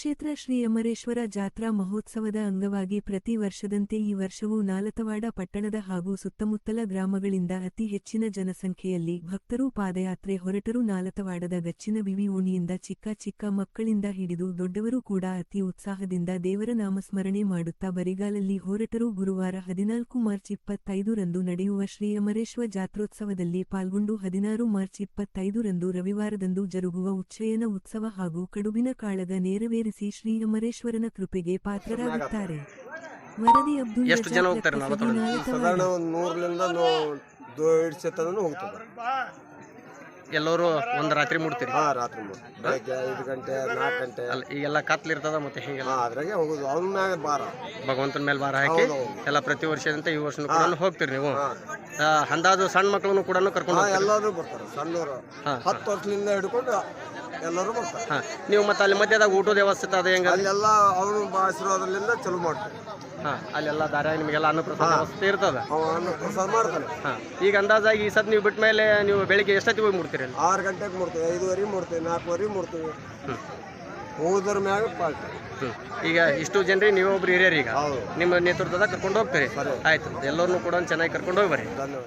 ಕ್ಷೇತ್ರ ಶ್ರೀ ಅಮರೇಶ್ವರ ಜಾತ್ರಾ ಮಹೋತ್ಸವದ ಅಂಗವಾಗಿ ಪ್ರತಿ ವರ್ಷದಂತೆ ಈ ವರ್ಷವೂ ನಾಲತವಾಡ ಪಟ್ಟಣದ ಹಾಗೂ ಸುತ್ತಮುತ್ತಲ ಗ್ರಾಮಗಳಿಂದ ಅತಿ ಹೆಚ್ಚಿನ ಜನಸಂಖ್ಯೆಯಲ್ಲಿ ಭಕ್ತರು ಪಾದಯಾತ್ರೆ ಹೊರಟರು. ನಾಲತವಾಡದ ಗಚ್ಚಿನ ಬಿವಿ ಓಣಿಯಿಂದ ಚಿಕ್ಕ ಚಿಕ್ಕ ಮಕ್ಕಳಿಂದ ಹಿಡಿದು ದೊಡ್ಡವರು ಕೂಡ ಅತಿ ಉತ್ಸಾಹದಿಂದ ದೇವರ ನಾಮಸ್ಮರಣೆ ಮಾಡುತ್ತಾ ಬರಿಗಾಲಲ್ಲಿ ಹೊರಟರು. ಗುರುವಾರ 14 ಮಾರ್ಚ್ 25ರಂದು ನಡೆಯುವ ಶ್ರೀ ಅಮರೇಶ್ವರ ಜಾತ್ರೋತ್ಸವದಲ್ಲಿ ಪಾಲ್ಗೊಂಡು 16 ಮಾರ್ಚ್ 25ರಂದು ರವಿವಾರದಂದು ಜರುಗುವ ಉಚ್ಚಯನ ಉತ್ಸವ ಹಾಗೂ ಕಡುಬಿನ ಕಾಳಗ ನೆರವೇರಿಸಿ ಶ್ರೀ ಅಮರೇಶ್ವರನ ಕೃಪೆಗೆ ಪಾತ್ರರಾಗುತ್ತಾರೆ. ವರದಿ ಅಬ್ದುಲ್ ಎಷ್ಟು ಜನ ಹೋಗ್ತಾರೆ? ಸಾಧಾರಣ 100 ಹೋಗ್ತಾರೆ. ಎಲ್ಲರೂ ಒಂದು ರಾತ್ರಿ ಮುಡ್ತೀರಿ? ರಾತ್ರಿ ಬೆಳಗ್ಗೆ 5 ಗಂಟೆ 4 ಗಂಟೆ ಈಗೆಲ್ಲ ಕತ್ಲಿರ್ತದ ಮತ್ತೆ ಹೀಗೆಲ್ಲ ಅದ್ರಾಗೆ ಹೋಗುದು. ಅವನ ಮ್ಯಾಗ ಭಾರ, ಭಗವಂತನ ಮೇಲೆ ಭಾರ ಹಾಕಿ ಎಲ್ಲ ಪ್ರತಿ ವರ್ಷದಂತೆ ಈ ವರ್ಷನೂ ಕೂಡ ಹೋಗ್ತೀರಿ ನೀವು. ಅಂದಾಜು ಸಣ್ಣ ಮಕ್ಕಳನ್ನು ಕೂಡ ಕರ್ಕೊಂಡು ಎಲ್ಲರೂ ಬರ್ತಾರೆ. ಸಣ್ಣವರು 10 ವರ್ಷದಿಂದ ಹಿಡ್ಕೊಂಡು ಎಲ್ಲರೂ ಬರ್ತಾರೆ. ನೀವು ಮತ್ತೆ ಅಲ್ಲಿ ಮಧ್ಯದಾಗ ಊಟದ ವ್ಯವಸ್ಥೆ ಅದ ಹೆಂಗ? ಅಲ್ಲೆಲ್ಲ ಅವನು ಆಶೀರ್ವಾದದಿಂದ ಚಲೋ ಮಾಡ್ತಾರೆ. ಅಲ್ಲೆಲ್ಲ ದಾರ್ಯಾಗ ನಿಮಗೆಲ್ಲ ಅನ್ನಪ್ರಸಾದ ವ್ಯವಸ್ಥೆ ಇರ್ತದ. ಅನ್ನಪ್ರಸಾದ ಮಾಡ್ತಾನೆ. ಈಗ ಅಂದಾಜಾಗಿ ಈ ಸದ್ ನೀವು ಬಿಟ್ಟ ಮೇಲೆ ನೀವು ಬೆಳಿಗ್ಗೆ ಎಷ್ಟೊತ್ತಿಗೆ ಹೋಗಿ ಮುಡ್ತೀರಿ? 6 ಗಂಟೆಗೆ ಮುಡ್ತೀವಿ, 5:30 ಮುಡ್ತೀವಿ, 4:30 ಮುಡ್ತೀವಿ. ಹೋದ್ರ ಮ್ಯಾಗ ಪಾಲ್ಟಿ. ಈಗ ಇಷ್ಟು ಜನರಿಗೆ ನೀವು ಒಬ್ರು ಹಿರಿಯರು, ಈಗ ನಿಮ್ಮ ನೇತೃತ್ವದಾಗ ಕರ್ಕೊಂಡು ಹೋಗ್ತೀರಿ. ಆಯ್ತು, ಎಲ್ಲರನ್ನೂ ಕೂಡ ಚೆನ್ನಾಗಿ ಕರ್ಕೊಂಡು ಹೋಗಿ ಬರ್ರಿ. ಧನ್ಯವಾದ.